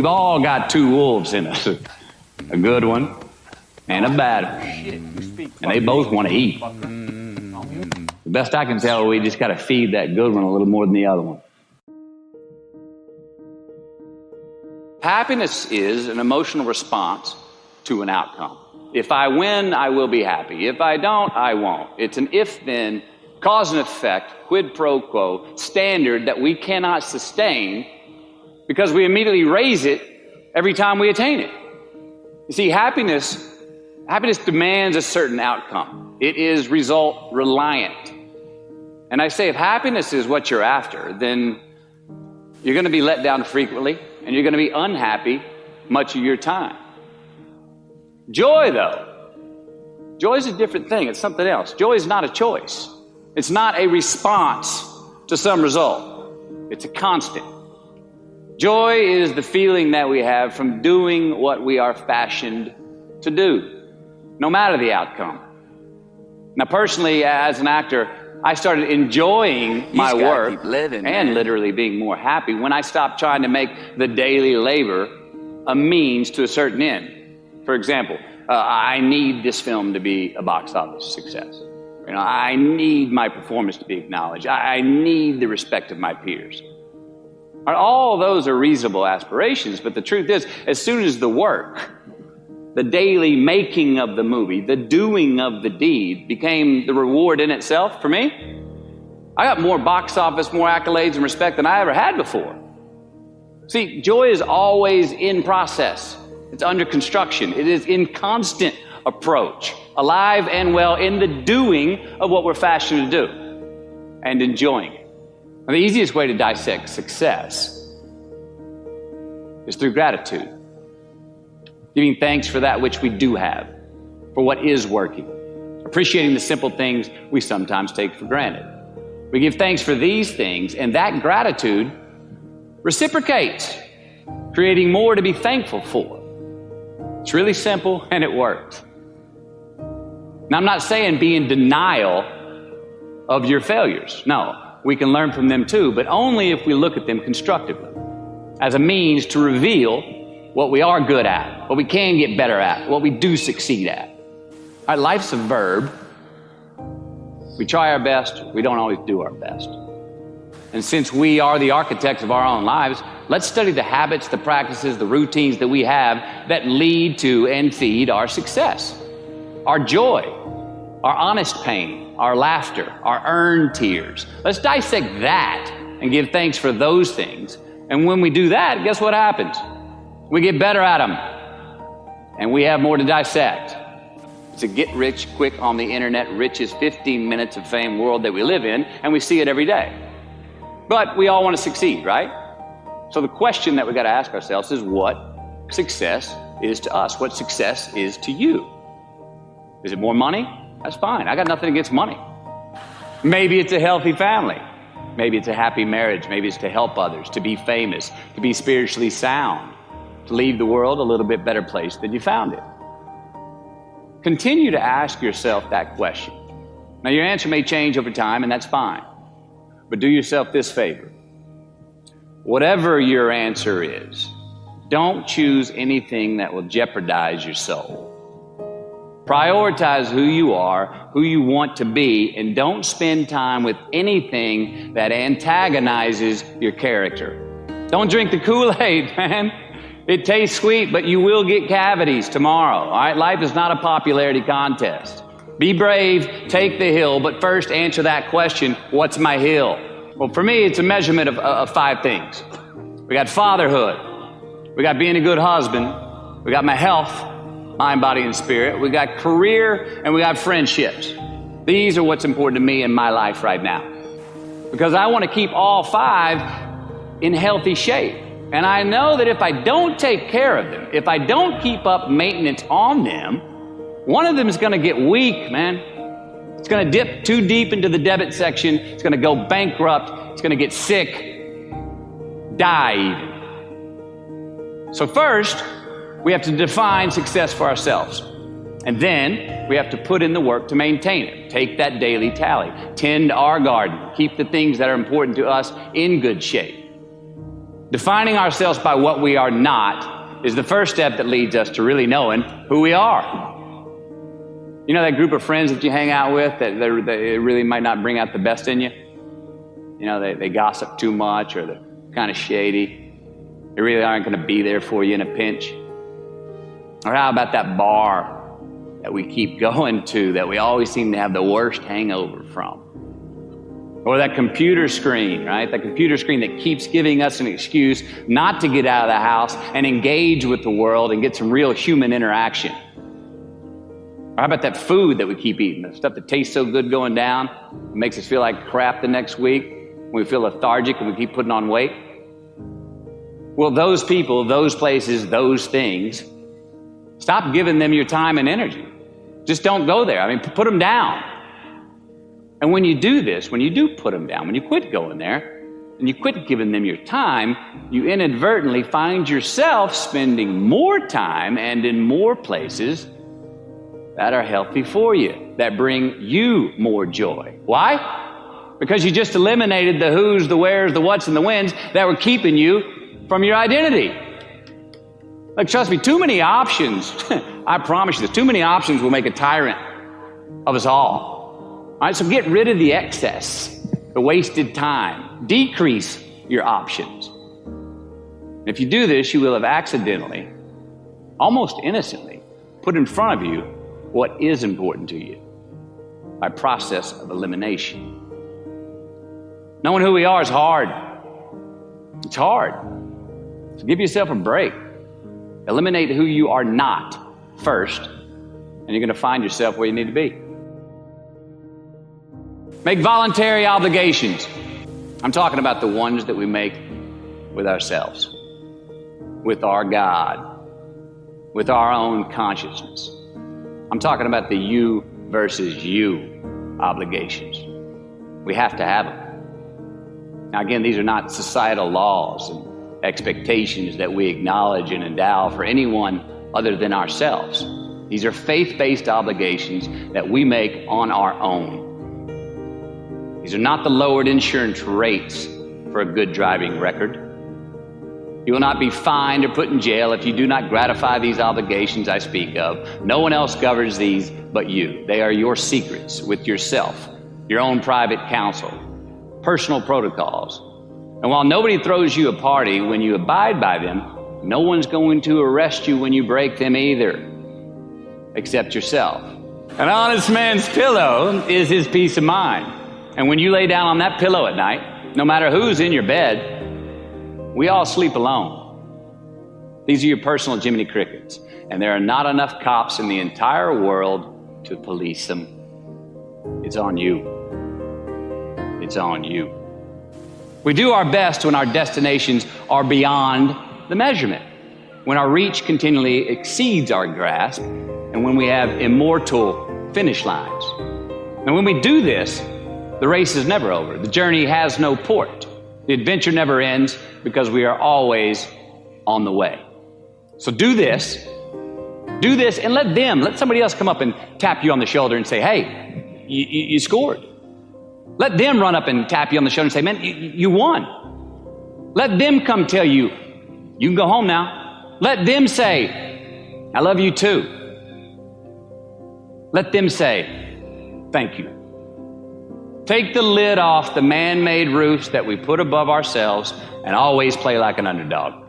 We've all got two wolves in us, a good one and a bad one, and they both want to eat. The best I can tell, we just got to feed that good one a little more than the other one. Happiness is an emotional response to an outcome. If I win, I will be happy. If I don't, I won't. It's an if-then, cause and effect, quid pro quo standard that we cannot sustain because we immediately raise it every time we attain it. You see, happiness demands a certain outcome. It is result reliant. And I say, if happiness is what you're after, then you're going to be let down frequently, and you're going to be unhappy much of your time. Joy, though, joy is a different thing. It's something else. Joy is not a choice. It's not a response to some result. It's a constant. Joy is the feeling that we have from doing what we are fashioned to do, no matter the outcome. Now, personally, as an actor, I started enjoying my work and literally being more happy when I stopped trying to make the daily labor a means to a certain end. For example, I need this film to be a box office success. You know, I need my performance to be acknowledged. I need the respect of my peers. All those are reasonable aspirations, but the truth is, as soon as the work, the daily making of the movie, the doing of the deed became the reward in itself for me, I got more box office, more accolades and respect than I ever had before. See, joy is always in process. It's under construction. It is in constant approach, alive and well in the doing of what we're fashioned to do and enjoying it. Now, the easiest way to dissect success is through gratitude. Giving thanks for that which we do have, for what is working. Appreciating the simple things we sometimes take for granted. We give thanks for these things, and that gratitude reciprocates, creating more to be thankful for. It's really simple, and it works. Now, I'm not saying be in denial of your failures. No, we can learn from them too, but only if we look at them constructively, as a means to reveal what we are good at, what we can get better at, what we do succeed at. All right, life's a verb. We try our best, we don't always do our best. And since we are the architects of our own lives, let's study the habits, the practices, the routines that we have that lead to and feed our success, our joy, our honest pain, our laughter, our earned tears. Let's dissect that and give thanks for those things. And when we do that, guess what happens? We get better at them, and we have more to dissect. It's a get-rich-quick on the internet, richest 15 minutes of fame world that we live in, and we see it every day. But we all want to succeed, right? So the question that we got to ask ourselves is what success is to us, what success is to you. Is it more money? That's fine. I got nothing against money. Maybe it's a healthy family. Maybe it's a happy marriage. Maybe it's to help others, to be famous, to be spiritually sound, to leave the world a little bit better place than you found it. Continue to ask yourself that question. Now, your answer may change over time, and that's fine. But do yourself this favor. Whatever your answer is, don't choose anything that will jeopardize your soul. Prioritize who you are, who you want to be, and don't spend time with anything that antagonizes your character. Don't drink the Kool-Aid, man. It tastes sweet, but you will get cavities tomorrow, all right? Life is not a popularity contest. Be brave, take the hill, but first answer that question, what's my hill? Well, for me, it's a measurement of 5 things. We got fatherhood. We got being a good husband. We got my health, mind, body, and spirit. We got career, and we got friendships. These are what's important to me in my life right now. Because I want to keep all 5 in healthy shape. And I know that if I don't take care of them, if I don't keep up maintenance on them, one of them is going to get weak, man. It's going to dip too deep into the debit section. It's going to go bankrupt. It's going to get sick, die even. So first, we have to define success for ourselves. And then we have to put in the work to maintain it. Take that daily tally. Tend our garden. Keep the things that are important to us in good shape. Defining ourselves by what we are not is the first step that leads us to really knowing who we are. You know that group of friends that you hang out with that they really might not bring out the best in you? You know, they gossip too much, or they're kind of shady. They really aren't going to be there for you in a pinch. Or how about that bar that we keep going to that we always seem to have the worst hangover from? Or that computer screen, right? That computer screen that keeps giving us an excuse not to get out of the house and engage with the world and get some real human interaction. Or how about that food that we keep eating, the stuff that tastes so good going down, it makes us feel like crap the next week, we feel lethargic and we keep putting on weight? Well, those people, those places, those things, stop giving them your time and energy. Just don't go there. I mean, put them down. And when you do this, when you do put them down, when you quit going there, and you quit giving them your time, you inadvertently find yourself spending more time and in more places that are healthy for you, that bring you more joy. Why? Because you just eliminated the who's, the where's, the what's, and the when's that were keeping you from your identity. Like, trust me, too many options, I promise you this, too many options will make a tyrant of us all. All right, so get rid of the excess, the wasted time. Decrease your options. If you do this, you will have accidentally, almost innocently, put in front of you what is important to you by process of elimination. Knowing who we are is hard. It's hard. So give yourself a break. Eliminate who you are not first, and you're going to find yourself where you need to be. Make voluntary obligations. I'm talking about the ones that we make with ourselves, with our God, with our own consciousness. I'm talking about the you versus you obligations. We have to have them. Now again, these are not societal laws and expectations that we acknowledge and endow for anyone other than ourselves. These are faith-based obligations that we make on our own. These are not the lowered insurance rates for a good driving record. You will not be fined or put in jail if you do not gratify these obligations I speak of. No one else governs these but you. They are your secrets with yourself, your own private counsel, personal protocols. And while nobody throws you a party when you abide by them, no one's going to arrest you when you break them either, except yourself. An honest man's pillow is his peace of mind. And when you lay down on that pillow at night, no matter who's in your bed, we all sleep alone. These are your personal Jiminy Crickets, and there are not enough cops in the entire world to police them. It's on you. It's on you. We do our best when our destinations are beyond the measurement, when our reach continually exceeds our grasp, and when we have immortal finish lines. And when we do this, the race is never over. The journey has no port. The adventure never ends because we are always on the way. So do this, and let somebody else come up and tap you on the shoulder and say, hey, you scored. Let them run up and tap you on the shoulder and say, man, you won. Let them come tell you, you can go home now. Let them say, I love you too. Let them say, thank you. Take the lid off the man-made roofs that we put above ourselves and always play like an underdog.